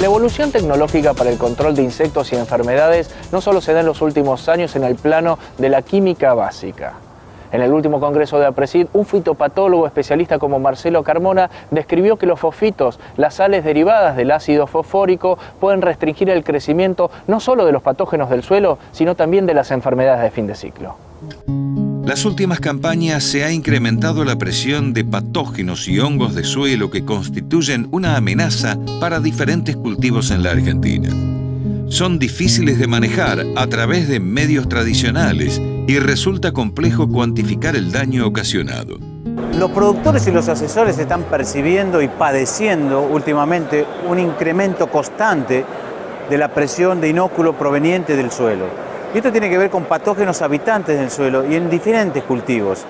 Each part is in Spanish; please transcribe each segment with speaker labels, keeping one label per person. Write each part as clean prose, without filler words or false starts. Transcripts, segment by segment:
Speaker 1: La evolución tecnológica para el control de insectos y enfermedades no solo se da en los últimos años en el plano de la química básica. En el último congreso de APRESID, un fitopatólogo especialista como Marcelo Carmona describió que los fosfitos, las sales derivadas del ácido fosfórico, pueden restringir el crecimiento no solo de los patógenos del suelo, sino también de las enfermedades de fin de ciclo.
Speaker 2: Las últimas campañas se ha incrementado la presión de patógenos y hongos de suelo que constituyen una amenaza para diferentes cultivos en la Argentina. Son difíciles de manejar a través de medios tradicionales y resulta complejo cuantificar el daño ocasionado.
Speaker 3: Los productores y los asesores están percibiendo y padeciendo últimamente un incremento constante de la presión de inóculo proveniente del suelo. Y esto tiene que ver con patógenos habitantes del suelo y en diferentes cultivos.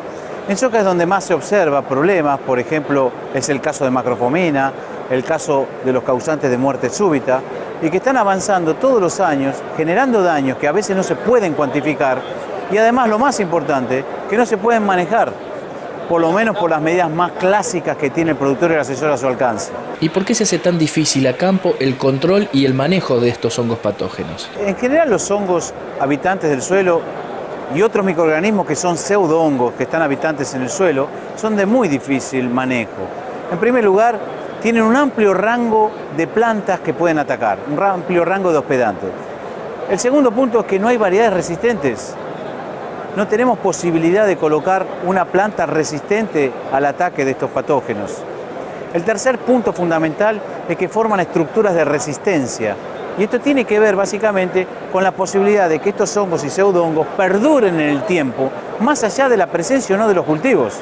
Speaker 3: En soja es donde más se observa problemas, por ejemplo, es el caso de macrofomina, el caso de los causantes de muerte súbita, y que están avanzando todos los años, generando daños que a veces no se pueden cuantificar, y además lo más importante, que no se pueden manejar, por lo menos por las medidas más clásicas que tiene el productor y el asesor a su alcance.
Speaker 4: ¿Y por qué se hace tan difícil a campo el control y el manejo de estos hongos patógenos?
Speaker 3: En general los hongos habitantes del suelo y otros microorganismos que son pseudohongos que están habitantes en el suelo son de muy difícil manejo. En primer lugar, tienen un amplio rango de plantas que pueden atacar, un amplio rango de hospedantes. El segundo punto es que no hay variedades resistentes. No tenemos posibilidad de colocar una planta resistente al ataque de estos patógenos. El tercer punto fundamental es que forman estructuras de resistencia. Y esto tiene que ver básicamente con la posibilidad de que estos hongos y pseudohongos perduren en el tiempo, más allá de la presencia o no de los cultivos.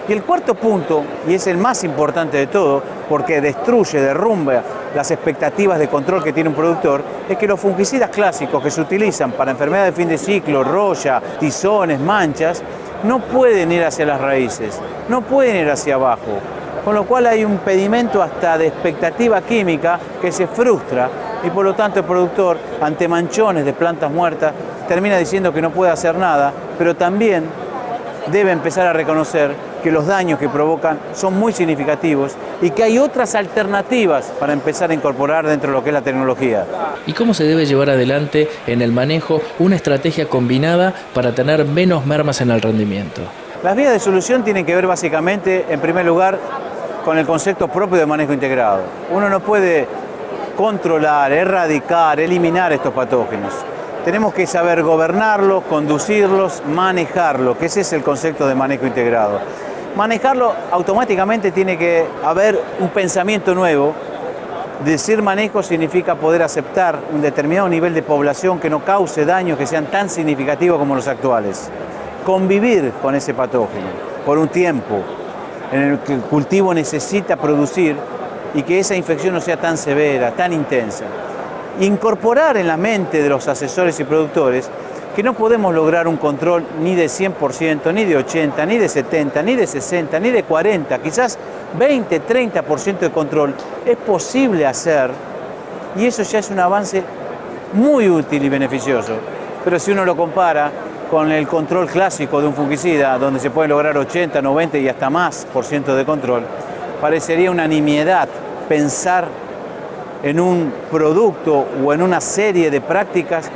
Speaker 3: Y el cuarto punto, y es el más importante de todo, porque destruye, derrumba las expectativas de control que tiene un productor, es que los fungicidas clásicos que se utilizan para enfermedades de fin de ciclo, roya, tizones, manchas, no pueden ir hacia las raíces, no pueden ir hacia abajo. Con lo cual hay un pedimento hasta de expectativa química que se frustra y por lo tanto el productor, ante manchones de plantas muertas, termina diciendo que no puede hacer nada, pero también debe empezar a reconocer que los daños que provocan son muy significativos y que hay otras alternativas para empezar a incorporar dentro de lo que es la tecnología.
Speaker 4: ¿Y cómo se debe llevar adelante en el manejo una estrategia combinada para tener menos mermas en el rendimiento?
Speaker 3: Las vías de solución tienen que ver básicamente, en primer lugar, con el concepto propio de manejo integrado. Uno no puede controlar, erradicar, eliminar estos patógenos. Tenemos que saber gobernarlos, conducirlos, manejarlos, que ese es el concepto de manejo integrado. Manejarlo automáticamente tiene que haber un pensamiento nuevo. Decir manejo significa poder aceptar un determinado nivel de población que no cause daños que sean tan significativos como los actuales. Convivir con ese patógeno por un tiempo en el que el cultivo necesita producir y que esa infección no sea tan severa, tan intensa. Incorporar en la mente de los asesores y productores que no podemos lograr un control ni de 100%, ni de 80%, ni de 70%, ni de 60%, ni de 40%, quizás 20, 30% de control es posible hacer y eso ya es un avance muy útil y beneficioso. Pero si uno lo compara con el control clásico de un fungicida, donde se puede lograr 80, 90 y hasta más % de control, parecería una nimiedad pensar en un producto o en una serie de prácticas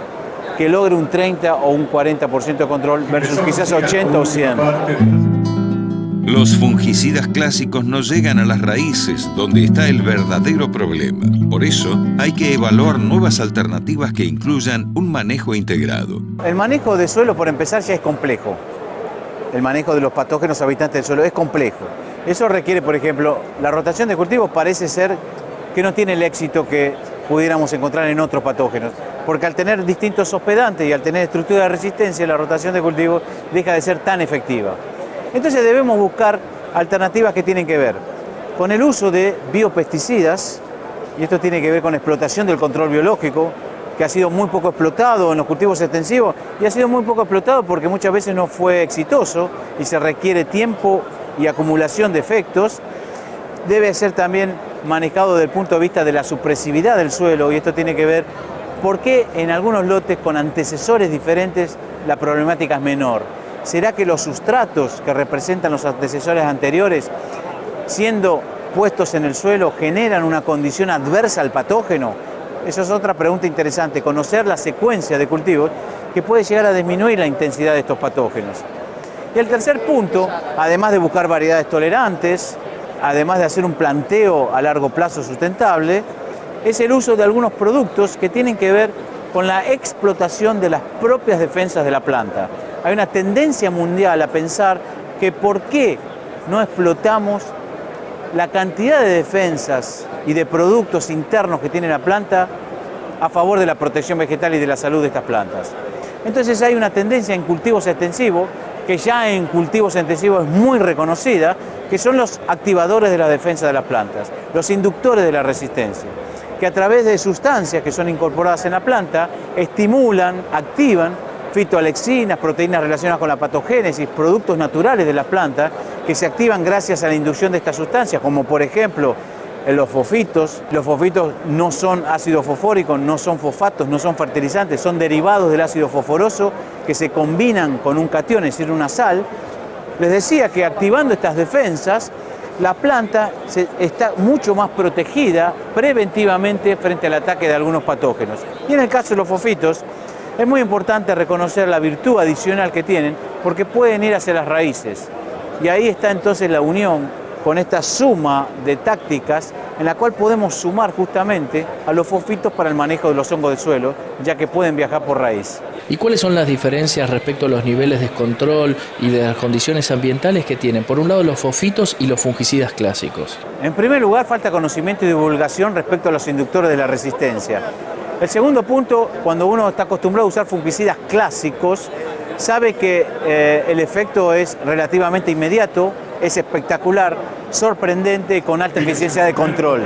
Speaker 3: que logre un 30 o un 40% de control versus quizás 80 o 100.
Speaker 2: Los fungicidas clásicos no llegan a las raíces, donde está el verdadero problema. Por eso, hay que evaluar nuevas alternativas que incluyan un manejo integrado.
Speaker 3: El manejo de suelo, por empezar, ya es complejo. El manejo de los patógenos habitantes del suelo es complejo. Eso requiere, por ejemplo, la rotación de cultivos parece ser que no tiene el éxito que pudiéramos encontrar en otros patógenos, porque al tener distintos hospedantes y al tener estructura de resistencia, la rotación de cultivos deja de ser tan efectiva. Entonces debemos buscar alternativas que tienen que ver con el uso de biopesticidas, y esto tiene que ver con explotación del control biológico, que ha sido muy poco explotado en los cultivos extensivos, y ha sido muy poco explotado porque muchas veces no fue exitoso y se requiere tiempo y acumulación de efectos. Debe ser también manejado desde el punto de vista de la supresividad del suelo, y esto tiene que ver por qué en algunos lotes con antecesores diferentes la problemática es menor. ¿Será que los sustratos que representan los antecesores anteriores, siendo puestos en el suelo generan una condición adversa al patógeno? Esa es otra pregunta interesante, conocer la secuencia de cultivos que puede llegar a disminuir la intensidad de estos patógenos. Y el tercer punto, además de buscar variedades tolerantes, además de hacer un planteo a largo plazo sustentable, es el uso de algunos productos que tienen que ver con la explotación de las propias defensas de la planta. Hay una tendencia mundial a pensar que por qué no explotamos la cantidad de defensas y de productos internos que tiene la planta a favor de la protección vegetal y de la salud de estas plantas. Entonces hay una tendencia en cultivos extensivos, que ya en cultivos extensivos es muy reconocida, que son los activadores de la defensa de las plantas, los inductores de la resistencia, que a través de sustancias que son incorporadas en la planta estimulan, activan fitoalexinas, proteínas relacionadas con la patogénesis, productos naturales de la planta que se activan gracias a la inducción de estas sustancias, como por ejemplo los fosfitos. Los fosfitos no son ácido fosfórico, no son fosfatos, no son fertilizantes, son derivados del ácido fosforoso que se combinan con un catión, es decir, una sal. Les decía que activando estas defensas, la planta está mucho más protegida preventivamente frente al ataque de algunos patógenos. Y en el caso de los fosfitos, es muy importante reconocer la virtud adicional que tienen porque pueden ir hacia las raíces. Y ahí está entonces la unión con esta suma de tácticas en la cual podemos sumar justamente a los fosfitos para el manejo de los hongos de suelo, ya que pueden viajar por raíz.
Speaker 4: ¿Y cuáles son las diferencias respecto a los niveles de control y de las condiciones ambientales que tienen, por un lado, los fosfitos y los fungicidas clásicos?
Speaker 3: En primer lugar, falta conocimiento y divulgación respecto a los inductores de la resistencia. El segundo punto, cuando uno está acostumbrado a usar fungicidas clásicos, sabe que el efecto es relativamente inmediato, es espectacular, sorprendente y con alta eficiencia de control.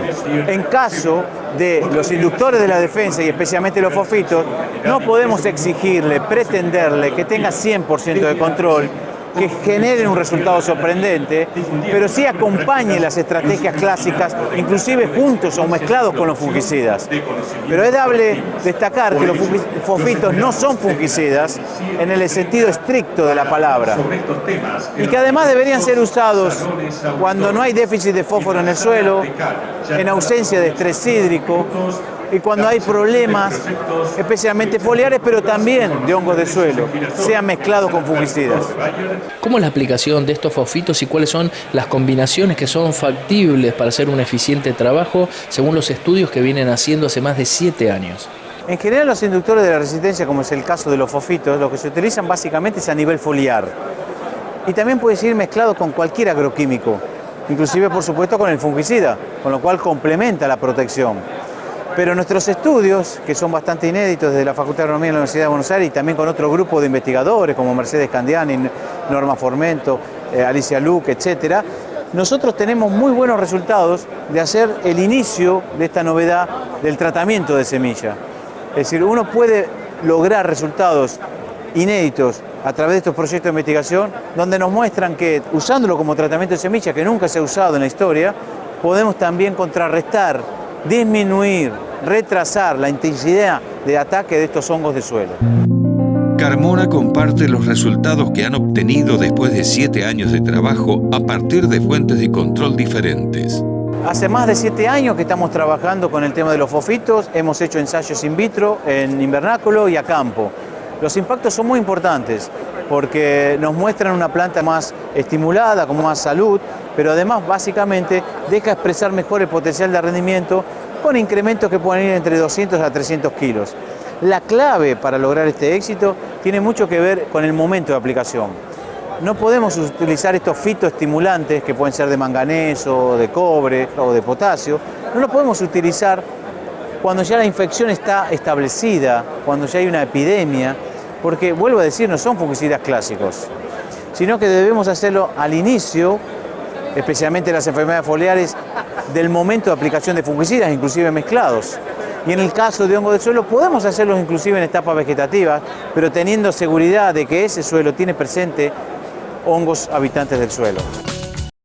Speaker 3: En caso de los inductores de la defensa y especialmente los fosfitos, no podemos exigirle, pretenderle que tenga 100% de control, que generen un resultado sorprendente, pero sí acompañe las estrategias clásicas, inclusive juntos o mezclados con los fungicidas. Pero es dable destacar que los fosfitos no son fungicidas en el sentido estricto de la palabra y que además deberían ser usados cuando no hay déficit de fósforo en el suelo, en ausencia de estrés hídrico y cuando hay problemas, especialmente foliares, pero también de hongos de suelo, sean mezclados con fungicidas.
Speaker 4: ¿Cómo es la aplicación de estos fosfitos y cuáles son las combinaciones que son factibles para hacer un eficiente trabajo según los estudios que vienen haciendo hace más de 7 años?
Speaker 3: En general, los inductores de la resistencia, como es el caso de los fosfitos, lo que se utilizan básicamente es a nivel foliar. Y también puede ser mezclado con cualquier agroquímico, inclusive por supuesto con el fungicida, con lo cual complementa la protección. Pero nuestros estudios, que son bastante inéditos desde la Facultad de Agronomía de la Universidad de Buenos Aires y también con otro grupo de investigadores como Mercedes Candiani, Norma Formento, Alicia Luque, etc., nosotros tenemos muy buenos resultados de hacer el inicio de esta novedad del tratamiento de semilla. Es decir, uno puede lograr resultados inéditos a través de estos proyectos de investigación donde nos muestran que usándolo como tratamiento de semilla, que nunca se ha usado en la historia, podemos también contrarrestar, disminuir, retrasar la intensidad de ataque de estos hongos de suelo.
Speaker 2: Carmona comparte los resultados que han obtenido después de 7 años de trabajo a partir de fuentes de control diferentes.
Speaker 3: Hace más de 7 años que estamos trabajando con el tema de los fosfitos, hemos hecho ensayos in vitro, en invernáculo y a campo. Los impactos son muy importantes porque nos muestran una planta más estimulada, con más salud, pero además básicamente deja expresar mejor el potencial de rendimiento con incrementos que pueden ir entre 200 a 300 kilos. La clave para lograr este éxito tiene mucho que ver con el momento de aplicación. No podemos utilizar estos fitoestimulantes que pueden ser de manganeso, de cobre o de potasio, no los podemos utilizar cuando ya la infección está establecida, cuando ya hay una epidemia, porque, vuelvo a decir, no son fungicidas clásicos, sino que debemos hacerlo al inicio, especialmente las enfermedades foliares, del momento de aplicación de fungicidas, inclusive mezclados. Y en el caso de hongo de suelo podemos hacerlos inclusive en etapas vegetativas, pero teniendo seguridad de que ese suelo tiene presente hongos habitantes del suelo.